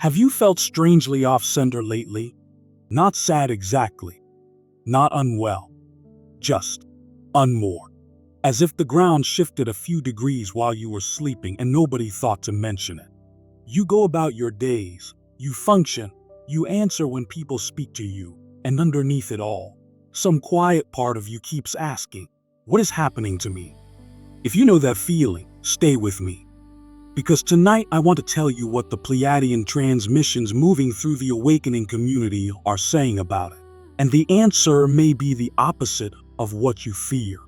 Have you felt strangely off-center lately? Not sad exactly, not unwell, just unmoored. As if the ground shifted a few degrees while you were sleeping and nobody thought to mention it. You go about your days, you function, you answer when people speak to you, and underneath it all, some quiet part of you keeps asking, what is happening to me? If you know that feeling, stay with me. Because tonight I want to tell you what the Pleiadian transmissions moving through the awakening community are saying about it. And the answer may be the opposite of what you fear.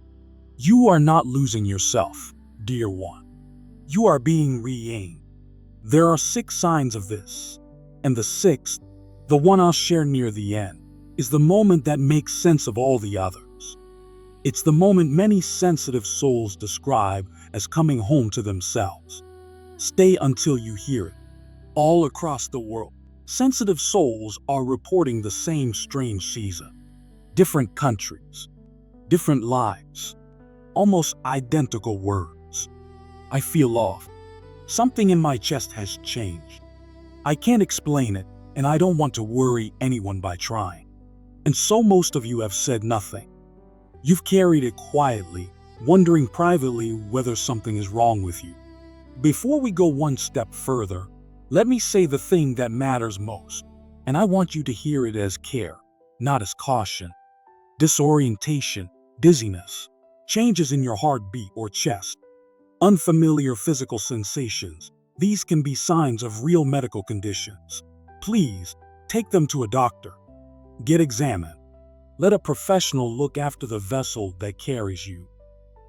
You are not losing yourself, dear one. You are being re-aimed. There are 6 signs of this. And the 6th, the one I'll share near the end, is the moment that makes sense of all the others. It's the moment many sensitive souls describe as coming home to themselves. Stay until you hear it. All across the world, sensitive souls are reporting the same strange season. Different countries, different lives, almost identical words. I feel off. Something in my chest has changed. I can't explain it, and I don't want to worry anyone by trying. And so most of you have said nothing. You've carried it quietly, wondering privately whether something is wrong with you. Before we go one step further, let me say the thing that matters most, and I want you to hear it as care, not as caution. Disorientation, dizziness, changes in your heartbeat or chest, unfamiliar physical sensations, these can be signs of real medical conditions. Please, take them to a doctor. Get examined. Let a professional look after the vessel that carries you.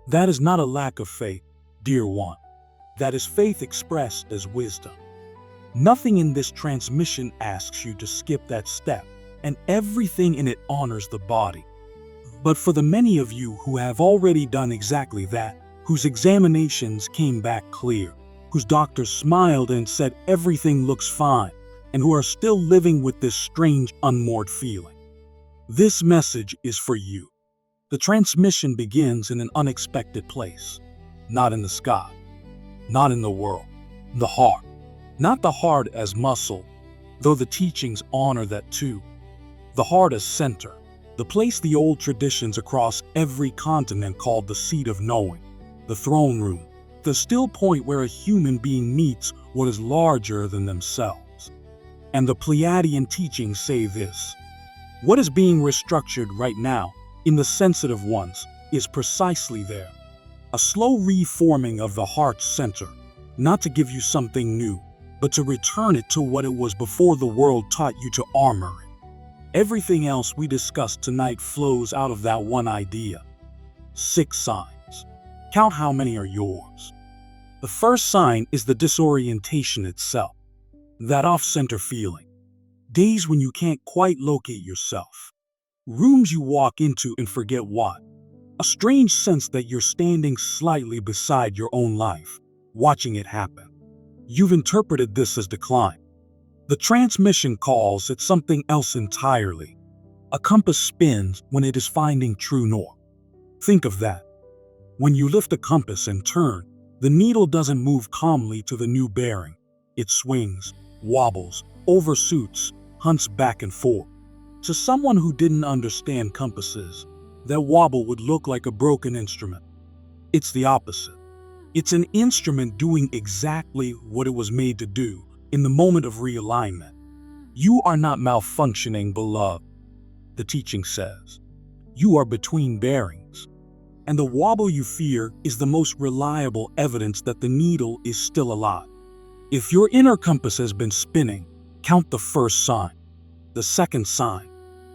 That is not a lack of faith, dear one. That is faith expressed as wisdom. Nothing in this transmission asks you to skip that step, and everything in it honors the body. But for the many of you who have already done exactly that, whose examinations came back clear, whose doctors smiled and said everything looks fine, and who are still living with this strange, unmoored feeling, this message is for you. The transmission begins in an unexpected place, not in the sky. Not in the world, the heart. Not the heart as muscle, though the teachings honor that too. The heart as center, the place the old traditions across every continent called the seat of knowing, the throne room, the still point where a human being meets what is larger than themselves. And the Pleiadian teachings say this: what is being restructured right now, in the sensitive ones, is precisely there. A slow reforming of the heart's center, not to give you something new, but to return it to what it was before the world taught you to armor it. Everything else we discussed tonight flows out of that one idea. 6 signs. Count how many are yours. The first sign is the disorientation itself. That off-center feeling. Days when you can't quite locate yourself. Rooms you walk into and forget what. A strange sense that you're standing slightly beside your own life, watching it happen. You've interpreted this as decline. The transmission calls it something else entirely. A compass spins when it is finding true north. Think of that. When you lift a compass and turn, the needle doesn't move calmly to the new bearing. It swings, wobbles, overshoots, hunts back and forth. To someone who didn't understand compasses, that wobble would look like a broken instrument. It's the opposite. It's an instrument doing exactly what it was made to do in the moment of realignment. You are not malfunctioning, beloved, the teaching says. You are between bearings. And the wobble you fear is the most reliable evidence that the needle is still alive. If your inner compass has been spinning, count the first sign. The second sign.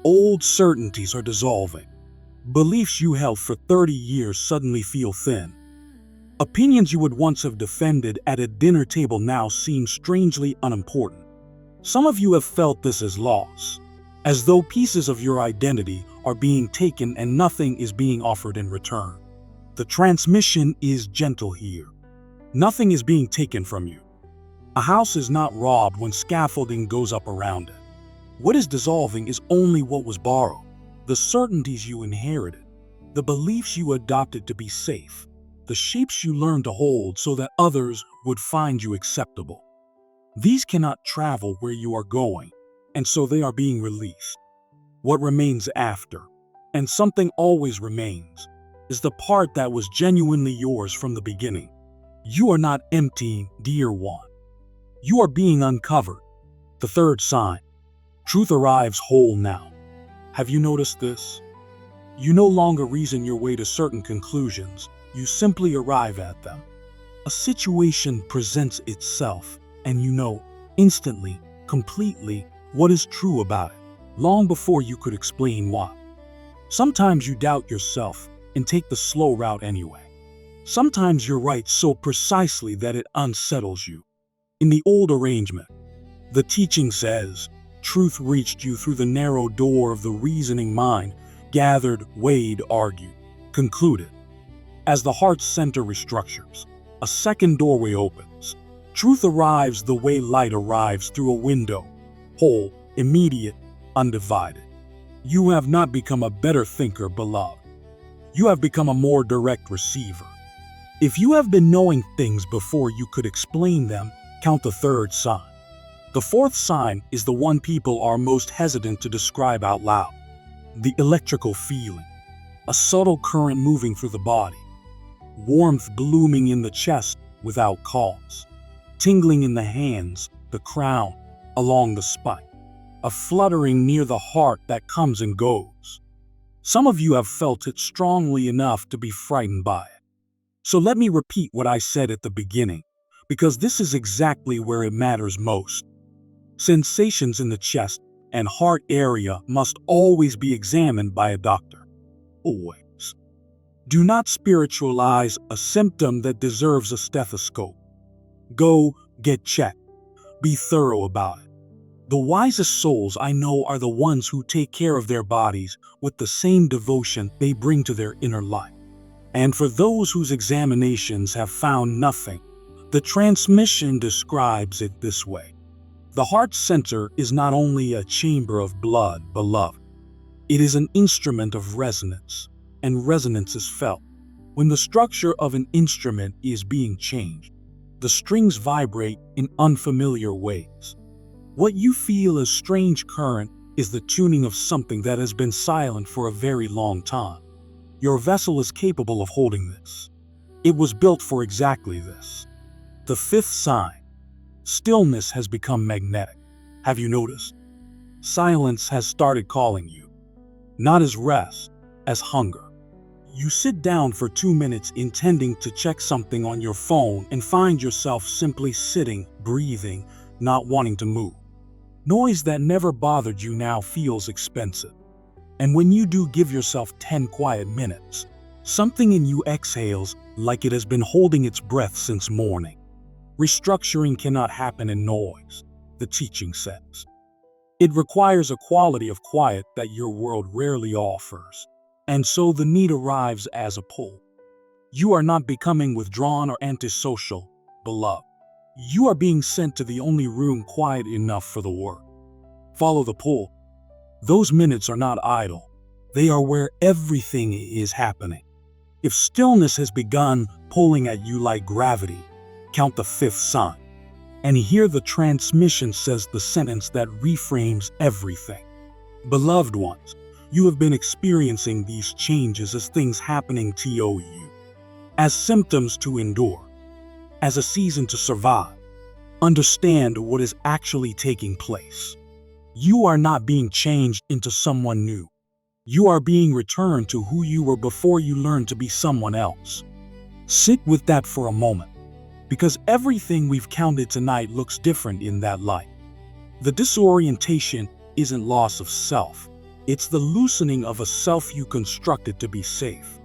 Old certainties are dissolving. Beliefs you held for 30 years suddenly feel thin. Opinions you would once have defended at a dinner table now seem strangely unimportant. Some of you have felt this as loss, as though pieces of your identity are being taken and nothing is being offered in return. The transmission is gentle here. Nothing is being taken from you. A house is not robbed when scaffolding goes up around it. What is dissolving is only what was borrowed. The certainties you inherited, the beliefs you adopted to be safe, the shapes you learned to hold so that others would find you acceptable. These cannot travel where you are going, and so they are being released. What remains after, and something always remains, is the part that was genuinely yours from the beginning. You are not empty, dear one. You are being uncovered. The third sign. Truth arrives whole now. Have you noticed this? You no longer reason your way to certain conclusions, you simply arrive at them. A situation presents itself, and you know, instantly, completely, what is true about it, long before you could explain why. Sometimes you doubt yourself and take the slow route anyway. Sometimes you're right so precisely that it unsettles you. In the old arrangement, the teaching says, truth reached you through the narrow door of the reasoning mind, gathered, weighed, argued, concluded. As the heart center restructures, a second doorway opens. Truth arrives the way light arrives through a window, whole, immediate, undivided. You have not become a better thinker, beloved. You have become a more direct receiver. If you have been knowing things before you could explain them, count the third sign. The fourth sign is the one people are most hesitant to describe out loud. The electrical feeling. A subtle current moving through the body. Warmth blooming in the chest without cause. Tingling in the hands, the crown, along the spine. A fluttering near the heart that comes and goes. Some of you have felt it strongly enough to be frightened by it. So let me repeat what I said at the beginning, because this is exactly where it matters most. Sensations in the chest and heart area must always be examined by a doctor. Always. Do not spiritualize a symptom that deserves a stethoscope. Go get checked. Be thorough about it. The wisest souls I know are the ones who take care of their bodies with the same devotion they bring to their inner life. And for those whose examinations have found nothing, the transmission describes it this way. The heart center is not only a chamber of blood, beloved. It is an instrument of resonance, and resonance is felt. When the structure of an instrument is being changed, the strings vibrate in unfamiliar ways. What you feel as strange current is the tuning of something that has been silent for a very long time. Your vessel is capable of holding this. It was built for exactly this. The fifth sign. Stillness has become magnetic. Have you noticed? Silence has started calling you. Not as rest, as hunger. You sit down for 2 minutes intending to check something on your phone and find yourself simply sitting, breathing, not wanting to move. Noise that never bothered you now feels expensive. And when you do give yourself 10 quiet minutes, something in you exhales like it has been holding its breath since morning. Restructuring cannot happen in noise, the teaching says. It requires a quality of quiet that your world rarely offers, and so the need arrives as a pull. You are not becoming withdrawn or antisocial, beloved. You are being sent to the only room quiet enough for the work. Follow the pull. Those minutes are not idle. They are where everything is happening. If stillness has begun pulling at you like gravity, count the fifth sign. And here the transmission says the sentence that reframes everything. Beloved ones, you have been experiencing these changes as things happening to you, as symptoms to endure, as a season to survive. Understand what is actually taking place. You are not being changed into someone new. You are being returned to who you were before you learned to be someone else. Sit with that for a moment, because everything we've counted tonight looks different in that light. The disorientation isn't loss of self. It's the loosening of a self you constructed to be safe.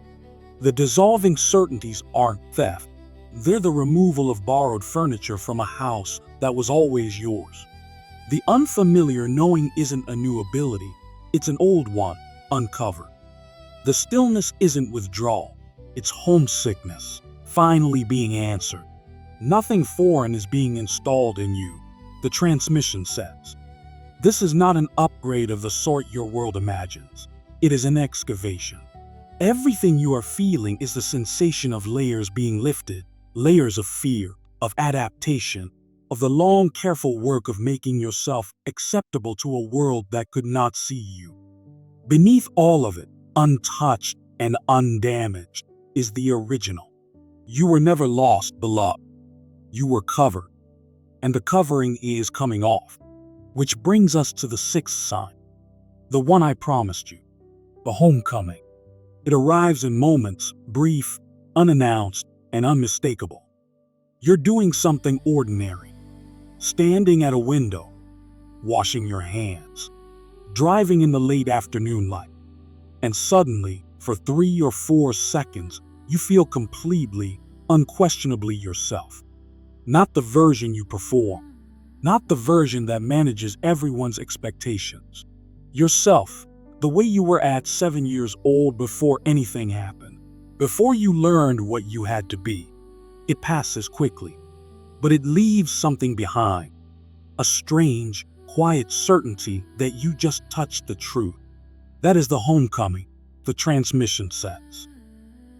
The dissolving certainties aren't theft. They're the removal of borrowed furniture from a house that was always yours. The unfamiliar knowing isn't a new ability, it's an old one, uncovered. The stillness isn't withdrawal, it's homesickness, finally being answered. Nothing foreign is being installed in you, the transmission says. This is not an upgrade of the sort your world imagines. It is an excavation. Everything you are feeling is the sensation of layers being lifted, layers of fear, of adaptation, of the long, careful work of making yourself acceptable to a world that could not see you. Beneath all of it, untouched and undamaged, is the original. You were never lost, beloved. You were covered, and the covering is coming off. Which brings us to the sixth sign, the one I promised you, the homecoming. It arrives in moments, brief, unannounced, and unmistakable. You're doing something ordinary, standing at a window, washing your hands, driving in the late afternoon light, and suddenly, for 3 or 4 seconds, you feel completely, unquestionably yourself. Not the version you perform, not the version that manages everyone's expectations. Yourself, the way you were at 7 years old before anything happened, before you learned what you had to be. It passes quickly, but it leaves something behind. A strange, quiet certainty that you just touched the truth. That is the homecoming, the transmission sets.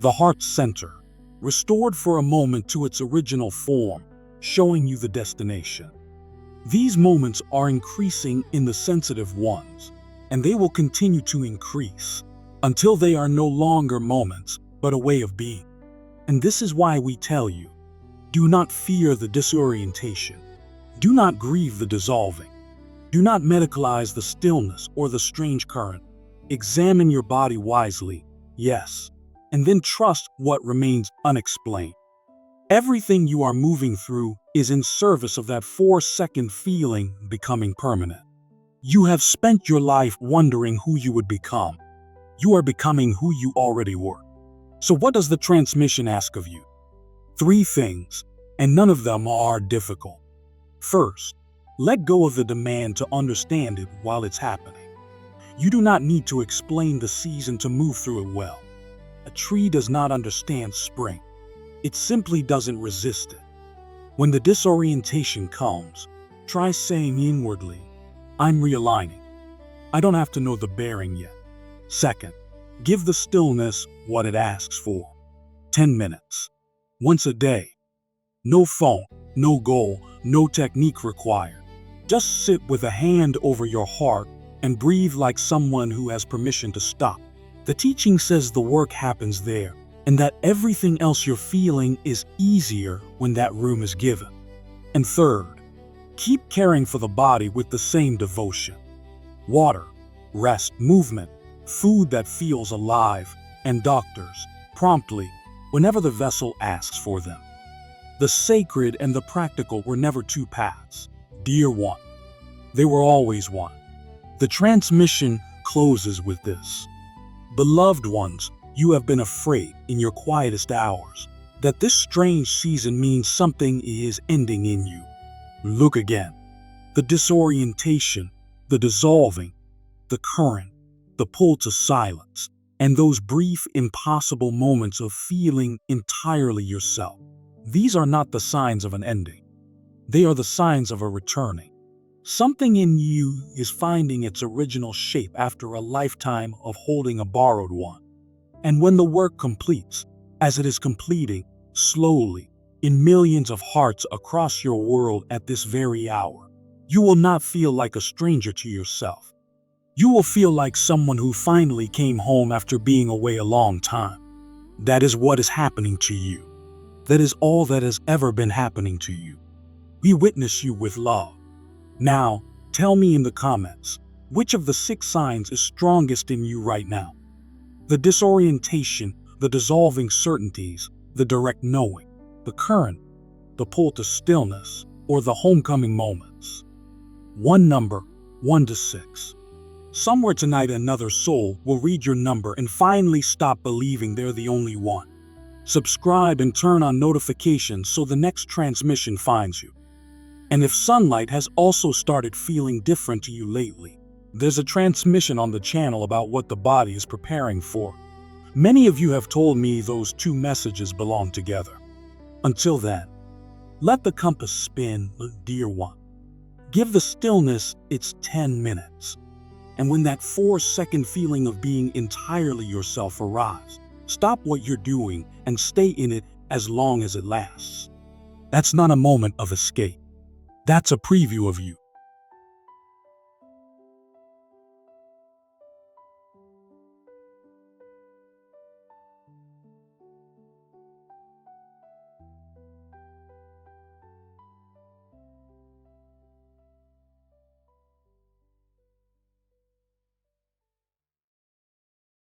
The heart center, restored for a moment to its original form, showing you the destination. These moments are increasing in the sensitive ones, and they will continue to increase until they are no longer moments, but a way of being. And this is why we tell you, do not fear the disorientation. Do not grieve the dissolving. Do not medicalize the stillness or the strange current. Examine your body wisely, yes, and then trust what remains unexplained. Everything you are moving through is in service of that 4-second feeling becoming permanent. You have spent your life wondering who you would become. You are becoming who you already were. So what does the transmission ask of you? 3 things, and none of them are difficult. First, let go of the demand to understand it while it's happening. You do not need to explain the season to move through it well. A tree does not understand spring. It simply doesn't resist it. When the disorientation comes, try saying inwardly, I'm realigning. I don't have to know the bearing yet. Second, give the stillness what it asks for. 10 minutes. Once a day. No phone, no goal, no technique required. Just sit with a hand over your heart and breathe like someone who has permission to stop. The teaching says the work happens there, and that everything else you're feeling is easier when that room is given. And third, keep caring for the body with the same devotion. Water, rest, movement, food that feels alive, and doctors, promptly, whenever the vessel asks for them. The sacred and the practical were never 2 paths. Dear one, they were always one. The transmission closes with this. Beloved ones, you have been afraid in your quietest hours that this strange season means something is ending in you. Look again. The disorientation, the dissolving, the current, the pull to silence, and those brief, impossible moments of feeling entirely yourself. These are not the signs of an ending. They are the signs of a returning. Something in you is finding its original shape after a lifetime of holding a borrowed one. And when the work completes, as it is completing, slowly, in millions of hearts across your world at this very hour, you will not feel like a stranger to yourself. You will feel like someone who finally came home after being away a long time. That is what is happening to you. That is all that has ever been happening to you. We witness you with love. Now, tell me in the comments, which of the 6 signs is strongest in you right now? The disorientation, the dissolving certainties, the direct knowing, the current, the pull to stillness, or the homecoming moments. One number, 1 to 6. Somewhere tonight another soul will read your number and finally stop believing they're the only one. Subscribe and turn on notifications so the next transmission finds you. And if sunlight has also started feeling different to you lately, there's a transmission on the channel about what the body is preparing for. Many of you have told me those 2 messages belong together. Until then, let the compass spin, dear one. Give the stillness its 10 minutes. And when that 4-second feeling of being entirely yourself arrives, stop what you're doing and stay in it as long as it lasts. That's not a moment of escape. That's a preview of you.